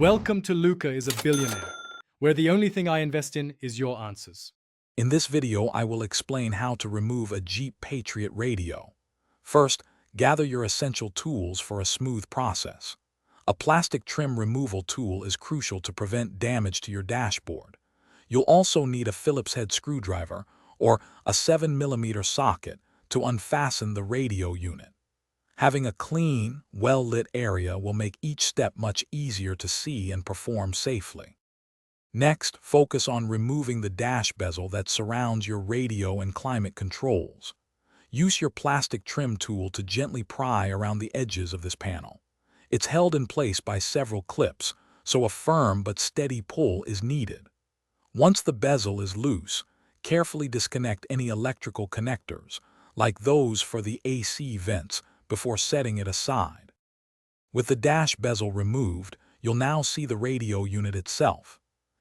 Welcome to Luca is a Billionaire, where the only thing I invest in is your answers. In this video, I will explain how to remove a Jeep Patriot radio. First, gather your essential tools for a smooth process. A plastic trim removal tool is crucial to prevent damage to your dashboard. You'll also need a Phillips head screwdriver or a 7mm socket to unfasten the radio unit. Having a clean, well-lit area will make each step much easier to see and perform safely. Next, focus on removing the dash bezel that surrounds your radio and climate controls. Use your plastic trim tool to gently pry around the edges of this panel. It's held in place by several clips, so a firm but steady pull is needed. Once the bezel is loose, carefully disconnect any electrical connectors, like those for the AC vents, before setting it aside. With the dash bezel removed, you'll now see the radio unit itself.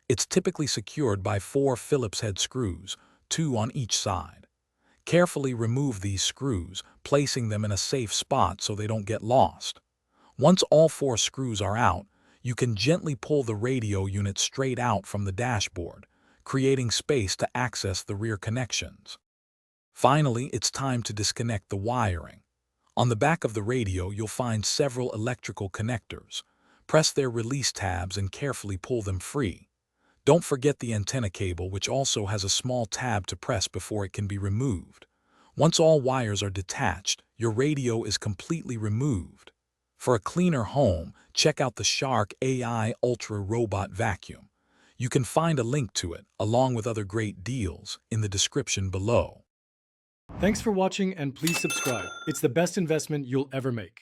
It's typically secured by 4 Phillips head screws, 2 on each side. Carefully remove these screws, placing them in a safe spot so they don't get lost. Once all 4 screws are out, you can gently pull the radio unit straight out from the dashboard, creating space to access the rear connections. Finally, it's time to disconnect the wiring. On the back of the radio, you'll find several electrical connectors. Press their release tabs and carefully pull them free. Don't forget the antenna cable, which also has a small tab to press before it can be removed. Once all wires are detached, your radio is completely removed. For a cleaner home, check out the Shark AI Ultra Robot Vacuum. You can find a link to it, along with other great deals, in the description below. Thanks for watching and please subscribe. It's the best investment you'll ever make.